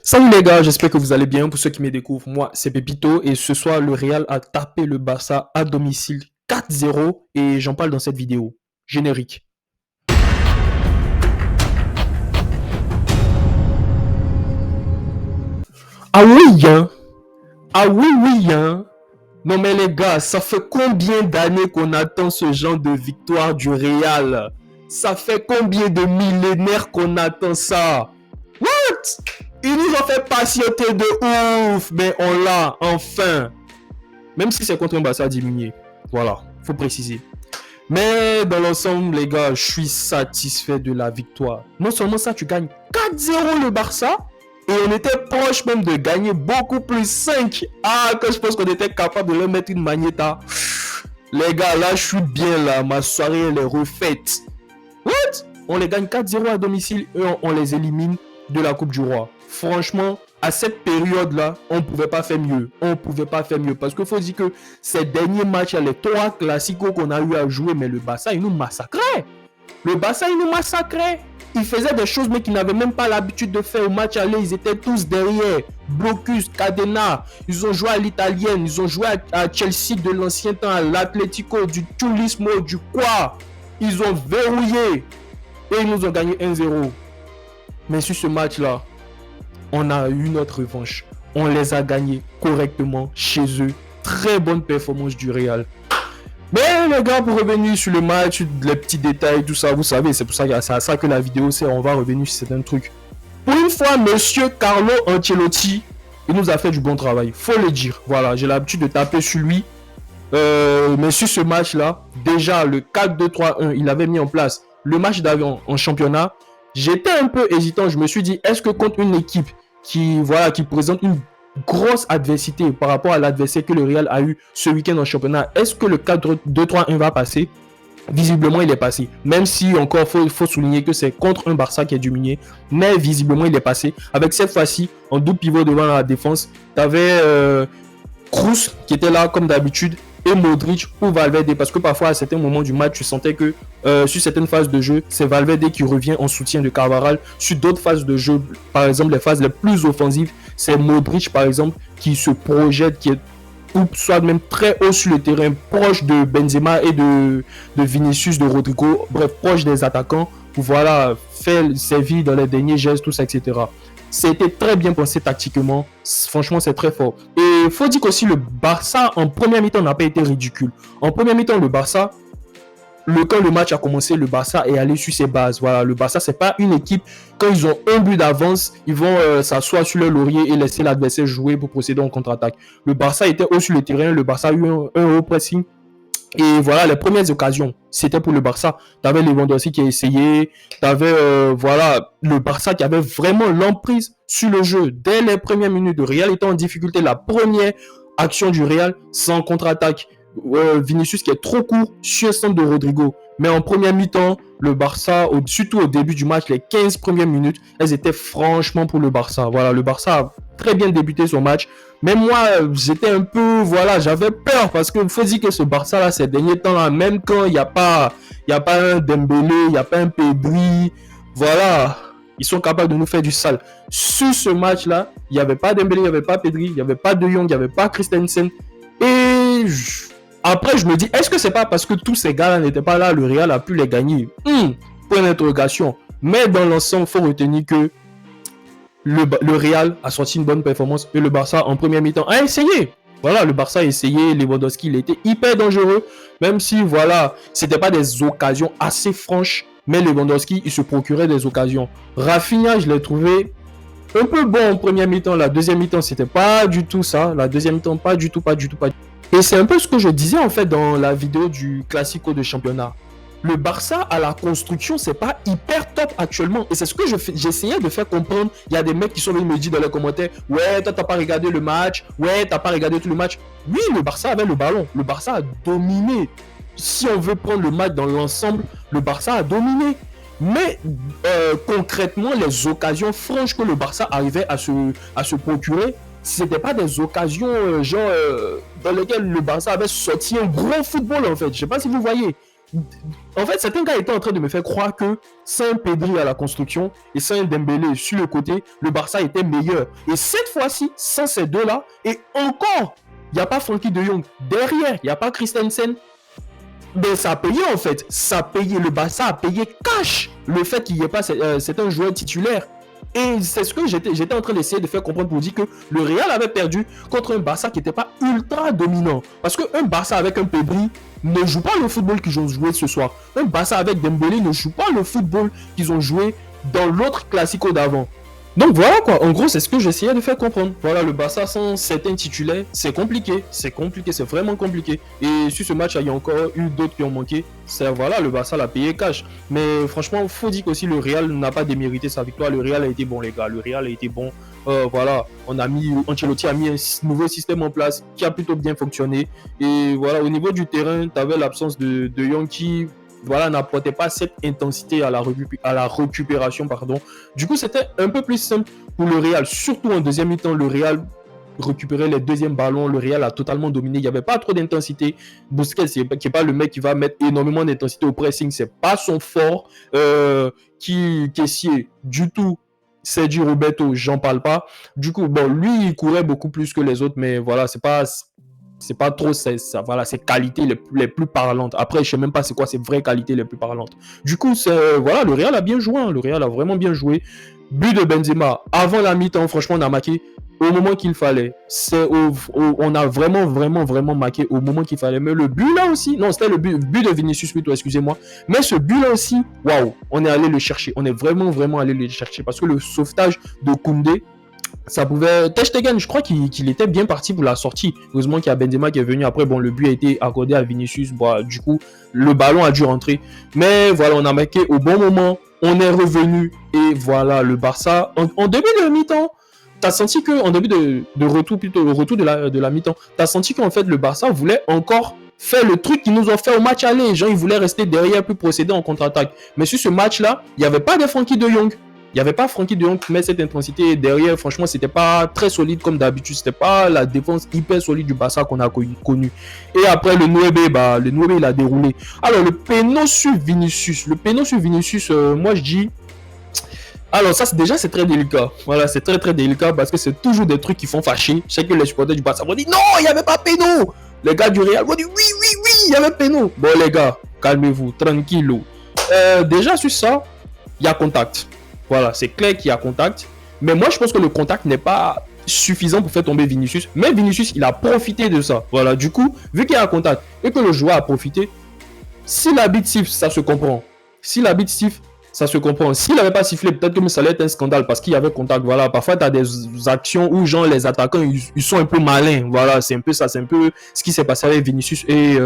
Salut les gars, j'espère que vous allez bien. Pour ceux qui me découvrent, moi c'est Pepito et ce soir le Real a tapé le Barça à domicile 4-0 et j'en parle dans cette vidéo. Générique. Ah oui, hein? Ah oui, oui, hein? Non mais les gars, ça fait combien d'années qu'on attend ce genre de victoire du Real? Ça fait combien de millénaires qu'on attend ça? What? Ils nous ont fait patienter de ouf, mais on l'a enfin. Même si c'est contre un Barça diminué. Voilà, faut préciser. Mais dans l'ensemble, les gars, je suis satisfait de la victoire. Non seulement ça, tu gagnes 4-0 le Barça, et on était proche même de gagner beaucoup plus 5. Ah, quand je pense qu'on était capable de leur mettre une magneta. Les gars, là, je suis bien là. Ma soirée, elle est refaite. What? On les gagne 4-0 à domicile et on les élimine de la Coupe du Roi. Franchement, à cette période-là, on ne pouvait pas faire mieux. On ne pouvait pas faire mieux. Parce qu'il faut dire que ces derniers matchs, les 3 classicos qu'on a eu à jouer, mais le Barça, il nous massacrait. Le Barça, il nous massacrait. Ils faisaient des choses, mais qu'ils n'avaient même pas l'habitude de faire au match aller. Ils étaient tous derrière. Blocus, Cadena. Ils ont joué à l'italienne. Ils ont joué à Chelsea de l'ancien temps, à l'Atlético, du Turismo, du quoi. Ils ont verrouillé. Et ils nous ont gagné 1-0. Mais sur ce match-là, on a eu notre revanche. On les a gagnés correctement chez eux. Très bonne performance du Real. Mais les gars, pour revenir sur le match, les petits détails, tout ça, vous savez, c'est pour ça, c'est à ça que la vidéo c'est, on va revenir sur certains trucs. Pour une fois, monsieur Carlo Ancelotti, il nous a fait du bon travail, faut le dire. Voilà, j'ai l'habitude de taper sur lui. Mais sur ce match-là, déjà le 4-2-3-1, il avait mis en place le match d'avant en championnat. J'étais un peu hésitant, je me suis dit, est-ce que contre une équipe qui présente une grosse adversité par rapport à l'adversaire que le Real a eu ce week-end en championnat, est-ce que le 4-2-3-1 va passer? Visiblement, il est passé. Même si, encore, faut souligner que c'est contre un Barça qui est diminué. Mais visiblement, il est passé. Avec cette fois-ci, en double pivot devant la défense, tu avais Kroos qui était là comme d'habitude et Modric ou Valverde, parce que parfois à certains moments du match tu sentais que sur certaines phases de jeu c'est Valverde qui revient en soutien de Carvajal. Sur d'autres phases de jeu, par exemple les phases les plus offensives, c'est Modric par exemple qui se projette, qui est ou soit même très haut sur le terrain, proche de Benzema et de Vinicius, de Rodrigo, bref, proche des attaquants, pour voilà, faire servir dans les derniers gestes, tout ça, etc. C'était très bien pensé tactiquement. Franchement, c'est très fort. Et il faut dire qu'aussi, le Barça, en première mi-temps, n'a pas été ridicule. En première mi-temps, le Barça, quand le match a commencé, le Barça est allé sur ses bases. Voilà, le Barça, c'est pas une équipe, quand ils ont un but d'avance, ils vont s'asseoir sur leur laurier et laisser l'adversaire jouer pour procéder en contre-attaque. Le Barça était haut sur le terrain, le Barça a eu un haut pressing. Et voilà, les premières occasions, c'était pour le Barça. Tu avais Lewandowski qui a essayé, tu avais voilà, le Barça qui avait vraiment l'emprise sur le jeu. Dès les premières minutes, le Real était en difficulté. La première action du Real, sans contre-attaque. Vinicius qui est trop court sur un centre de Rodrigo. Mais en première mi-temps, le Barça, surtout au début du match, les 15 premières minutes, elles étaient franchement pour le Barça. Voilà, le Barça a très bien débuté son match. Mais moi, j'étais un peu, voilà, j'avais peur parce qu'il faut dire que ce Barça-là, ces derniers temps-là, même quand il n'y a pas un Dembélé, il n'y a pas un Pedri, voilà, ils sont capables de nous faire du sale. Sur ce match-là, il n'y avait pas Dembélé, il n'y avait pas Pedri, il n'y avait pas De Jong, il n'y avait pas Christensen. Et après, je me dis, est-ce que c'est pas parce que tous ces gars-là n'étaient pas là, le Real a pu les gagner? Point d'interrogation. Mais dans l'ensemble, il faut retenir que le Real a sorti une bonne performance et le Barça en première mi-temps a essayé. Voilà, le Barça a essayé, Lewandowski, il était hyper dangereux, même si, voilà, c'était pas des occasions assez franches, mais Lewandowski, il se procurait des occasions. Rafinha, je l'ai trouvé un peu bon en première mi-temps, la deuxième mi-temps, c'était pas du tout ça, la deuxième mi-temps, pas du tout. Et c'est un peu ce que je disais, en fait, dans la vidéo du Classico de championnat. Le Barça à la construction, c'est pas hyper top actuellement. Et c'est ce que j'essayais de faire comprendre. Il y a des mecs qui sont venus me dire dans les commentaires, ouais, toi, t'as pas regardé le match. Ouais, t'as pas regardé tout le match. Oui, le Barça avait le ballon. Le Barça a dominé. Si on veut prendre le match dans l'ensemble, le Barça a dominé. Mais concrètement, les occasions franches que le Barça arrivait à se procurer, c'était pas des occasions dans lesquelles le Barça avait sorti un gros football en fait. Je sais pas si vous voyez. En fait, certains gars étaient en train de me faire croire que sans un Pedri à la construction et sans un Dembélé sur le côté, le Barça était meilleur. Et cette fois-ci, sans ces deux-là, et encore, il n'y a pas Frankie de Jong. Derrière, il n'y a pas Christensen. Mais ça a payé en fait. Ça a payé. Le Barça a payé cash le fait qu'il n'y ait pas certains joueurs titulaires. Et c'est ce que j'étais en train d'essayer de faire comprendre pour dire que le Real avait perdu contre un Barça qui n'était pas ultra dominant. Parce qu'un Barça avec un Pedri ne joue pas le football qu'ils ont joué ce soir. Un Barça avec Dembélé ne joue pas le football qu'ils ont joué dans l'autre Classico d'avant. Donc voilà quoi, en gros c'est ce que j'essayais de faire comprendre. Voilà, le Barça sans certains titulaires, c'est compliqué, c'est vraiment compliqué. Et sur ce match, il y a encore eu d'autres qui ont manqué. Voilà, le Barça l'a payé cash. Mais franchement, faut dire qu'aussi le Real n'a pas démérité sa victoire. Le Real a été bon les gars, le Real a été bon. Voilà, Ancelotti a mis un nouveau système en place qui a plutôt bien fonctionné. Et voilà, au niveau du terrain, tu avais l'absence de Young qui voilà, n'apportait pas cette intensité à la récupération. Pardon. Du coup, c'était un peu plus simple pour le Real. Surtout en deuxième mi-temps, le Real récupérait les deuxièmes ballons. Le Real a totalement dominé. Il n'y avait pas trop d'intensité. Busquets, qui n'est pas le mec qui va mettre énormément d'intensité au pressing. Ce n'est pas son fort. Kessié, du tout. Sergio Roberto, j'en parle pas. Du coup, bon, lui, il courait beaucoup plus que les autres. Mais voilà, c'est pas trop voilà, ses qualités les plus parlantes. Après, je sais même pas c'est quoi ses vraies qualités les plus parlantes. Du coup, voilà, le Real a bien joué. Le Real a vraiment bien joué. But de Benzema. Avant la mi-temps, franchement, on a marqué au moment qu'il fallait. On a vraiment marqué au moment qu'il fallait. Mais le but là aussi, non, c'était le but de Vinicius plutôt, excusez-moi. Mais ce but là aussi, waouh, on est allé le chercher. On est vraiment allé le chercher. Parce que le sauvetage de Koundé, ça pouvait. Ter Stegen, je crois qu'il était bien parti pour la sortie. Heureusement qu'il y a Benzema qui est venu. Après, bon, le but a été accordé à Vinicius. Bon, du coup, le ballon a dû rentrer. Mais voilà, on a marqué au bon moment. On est revenu. Et voilà, le Barça, en début de mi-temps, t'as senti que, en début de retour, plutôt, le retour de la mi-temps, t'as senti qu'en fait, le Barça voulait encore faire le truc qu'ils nous ont fait au match aller. Les gens, ils voulaient rester derrière puis procéder en contre-attaque. Mais sur ce match-là, il n'y avait pas de Frankie de Jong. Il n'y avait pas Frankie de Jong qui met cette intensité derrière. Franchement, c'était pas très solide comme d'habitude. C'était pas la défense hyper solide du Barça qu'on a connu. Et après, le 9, il a déroulé. Alors, le péno sur Vinicius. Moi, je dis... Alors, ça, c'est très délicat. Voilà, c'est très délicat parce que c'est toujours des trucs qui font fâcher. Je sais que les supporters du Barça vont dire « Non, il n'y avait pas péno !» Les gars du Real vont dire « Oui, il y avait péno !» Bon, les gars, calmez-vous, tranquillo. Déjà, sur ça, il y a contact. Voilà, c'est clair qu'il y a contact. Mais moi, je pense que le contact n'est pas suffisant pour faire tomber Vinicius. Mais Vinicius, il a profité de ça. Voilà, du coup, vu qu'il y a un contact et que le joueur a profité, si l'arbitre siffle, ça se comprend. S'il n'avait pas sifflé, peut-être que ça allait être un scandale parce qu'il y avait contact. Voilà, parfois, tu as des actions où, genre, les attaquants, ils sont un peu malins. Voilà, c'est un peu ça. C'est un peu ce qui s'est passé avec Vinicius et...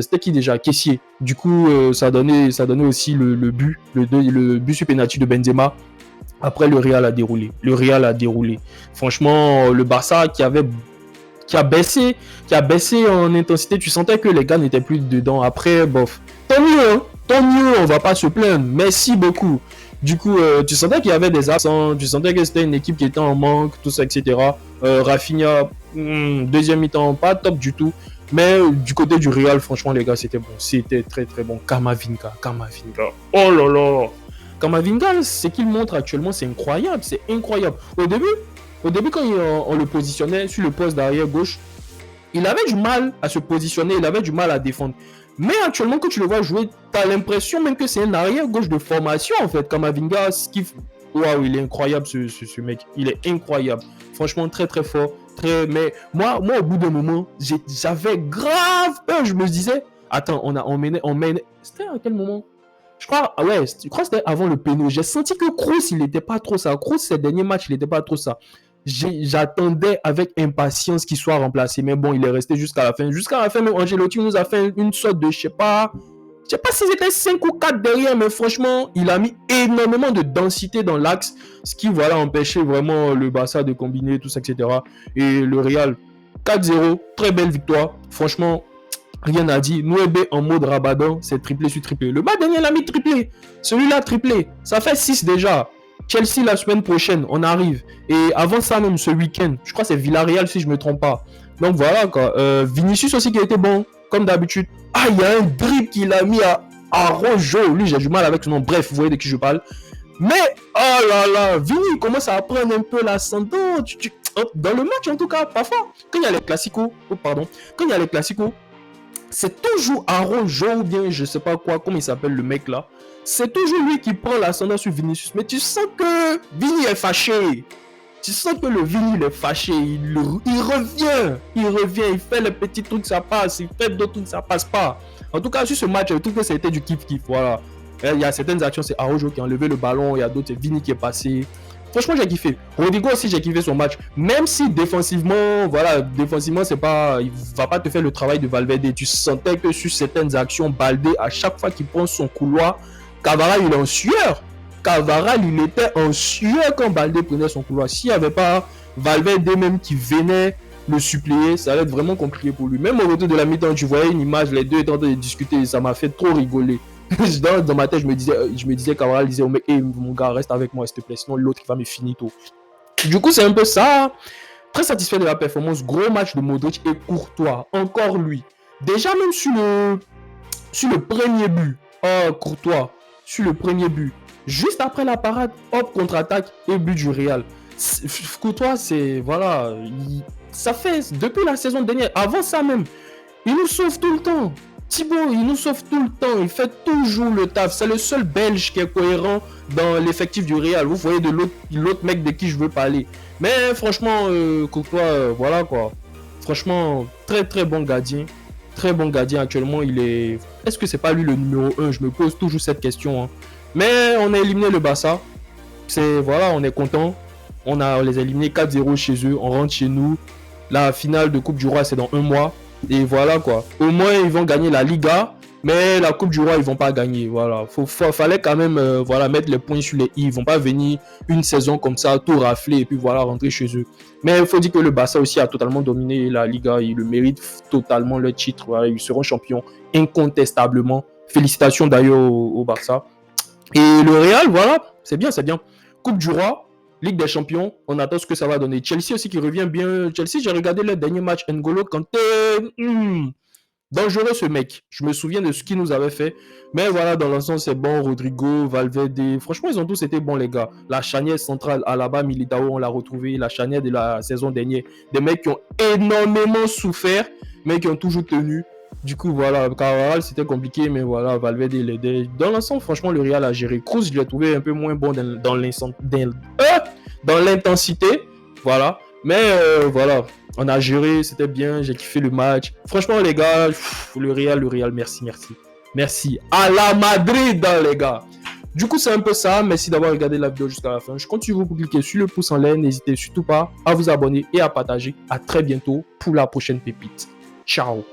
c'était qui déjà? Kessié. Du coup, ça donnait aussi le but sur penalty de Benzema. Après, le Real a déroulé. Franchement, le Barça qui a baissé en intensité, tu sentais que les gars n'étaient plus dedans. Après, bof. Tant mieux, on va pas se plaindre. Merci beaucoup. Du coup, tu sentais qu'il y avait des absents, tu sentais que c'était une équipe qui était en manque, tout ça, etc. Rafinha, deuxième mi-temps, pas top du tout. Mais du côté du Real, franchement, les gars, c'était bon. C'était très bon. Camavinga. Oh là là. Camavinga, ce qu'il montre actuellement, c'est incroyable. Au début, quand on le positionnait sur le poste d'arrière gauche, il avait du mal à se positionner, il avait du mal à défendre. Mais actuellement, quand tu le vois jouer, tu as l'impression même que c'est un arrière gauche de formation, en fait. Camavinga, waouh, il est incroyable, ce mec. Il est incroyable. Franchement, très fort. Mais moi, au bout d'un moment, j'avais grave peur. Je me disais, attends, on menait. C'était à quel moment? Je crois que c'était avant le péno. J'ai senti que Kroos, il n'était pas trop ça. Kroos, ces derniers matchs, il n'était pas trop ça. J'attendais avec impatience qu'il soit remplacé. Mais bon, il est resté jusqu'à la fin. Jusqu'à la fin, même Ancelotti nous a fait une sorte de, je sais pas si c'était 5 ou 4 derrière, mais franchement, il a mis énormément de densité dans l'axe, ce qui, voilà, empêchait vraiment le Barça de combiner, tout ça, etc. Et le Real, 4-0, très belle victoire. Franchement, rien à dire. Nuebe en mode Rabadan, c'est triplé sur triplé. Le bas dernier, il a mis triplé. Celui-là, triplé. Ça fait 6 déjà. Chelsea, la semaine prochaine, on arrive. Et avant ça, même ce week-end, je crois que c'est Villarreal, si je ne me trompe pas. Donc voilà, quoi. Vinicius aussi qui a été bon. comme d'habitude. Ah, il y a un dribble qu'il a mis à Rojo. Lui, j'ai du mal avec son nom. Bref, vous voyez de qui je parle. Mais, oh là là, Vini commence à prendre un peu l'ascendant. Dans le match, en tout cas, parfois, quand il y a les classicos, quand il y a les classicos, c'est toujours Arojo ou bien je sais pas quoi, comment il s'appelle le mec là. C'est toujours lui qui prend l'ascendant sur Vinicius. Mais tu sens que Vini est fâché. Tu sens que le Vini il est fâché. Il revient. Il fait les petits trucs, ça passe. Il fait d'autres trucs, ça passe pas. En tout cas, sur ce match, je trouve que c'était du kiff-kiff. Voilà. Il y a certaines actions, c'est Arojo qui a enlevé le ballon. Il y a d'autres, c'est Vini qui est passé. Franchement, j'ai kiffé. Rodrigo aussi, j'ai kiffé son match. Même si défensivement, c'est pas, il va pas te faire le travail de Valverde. Tu sentais que sur certaines actions, Baldé, à chaque fois qu'il prend son couloir, Cavaral, il est en sueur. Cavaral, il était en sueur quand Baldé prenait son couloir. S'il n'y avait pas Valverde même qui venait le suppléer, ça allait être vraiment compliqué pour lui. Même au retour de la mi-temps, tu voyais une image, les deux étaient en train de discuter, ça m'a fait trop rigoler. Dans ma tête, je me disais Cavaral disait au mec, hey, mon gars, reste avec moi s'il te plaît, sinon l'autre il va me finir tout. Du coup, c'est un peu ça. Très satisfait de la performance. Gros match de Modric et Courtois. Encore lui. Déjà, même sur le premier but. Oh, Courtois. Sur le premier but. Juste après la parade, hop, contre-attaque et but du Real. Courtois, c'est. Voilà. Ça fait depuis la saison dernière. Avant ça même. Il nous sauve tout le temps. Thibaut, il nous sauve tout le temps. Il fait toujours le taf. C'est le seul Belge qui est cohérent dans l'effectif du Real. Vous voyez de l'autre mec de qui je veux parler. Mais franchement, Courtois, voilà quoi. Franchement, très très bon gardien. Très bon gardien actuellement. Il est. Est-ce que c'est pas lui le numéro 1? Je me pose toujours cette question. Hein. Mais on a éliminé le Barça. Voilà, on est content. On les a éliminés 4-0 chez eux. On rentre chez nous. La finale de Coupe du Roi, c'est dans 1 mois. Et voilà quoi. Au moins, ils vont gagner la Liga. Mais la Coupe du Roi, ils vont pas gagner. Voilà. Fallait quand même mettre les points sur les i. Ils vont pas venir une saison comme ça, tout rafler et puis voilà, rentrer chez eux. Mais il faut dire que le Barça aussi a totalement dominé la Liga. Ils le méritent totalement le titre. Voilà, ils seront champions incontestablement. Félicitations d'ailleurs au Barça. Et le Real, voilà, c'est bien. Coupe du Roi, Ligue des Champions, on attend ce que ça va donner. Chelsea aussi qui revient bien. Chelsea, j'ai regardé le dernier match. N'Golo Kanté, dangereux ce mec. Je me souviens de ce qu'il nous avait fait. Mais voilà, dans l'ensemble, c'est bon. Rodrigo, Valverde. Franchement, ils ont tous été bons, les gars. La charnière centrale, Alaba, Militao, on l'a retrouvé. La charnière de la saison dernière. Des mecs qui ont énormément souffert, mais qui ont toujours tenu. Du coup, voilà, Cavaral, c'était compliqué, mais voilà, Valverde, il aidait. Dans l'ensemble, franchement, le Real a géré. Kroos, je l'ai trouvé un peu moins bon dans l'intensité. Voilà. Mais voilà, on a géré, c'était bien, j'ai kiffé le match. Franchement, les gars, le Real, merci. Merci. À la Madrid, les gars. Du coup, c'est un peu ça. Merci d'avoir regardé la vidéo jusqu'à la fin. Je compte sur vous pour cliquer sur le pouce en l'air. N'hésitez surtout pas à vous abonner et à partager. À très bientôt pour la prochaine pépite. Ciao.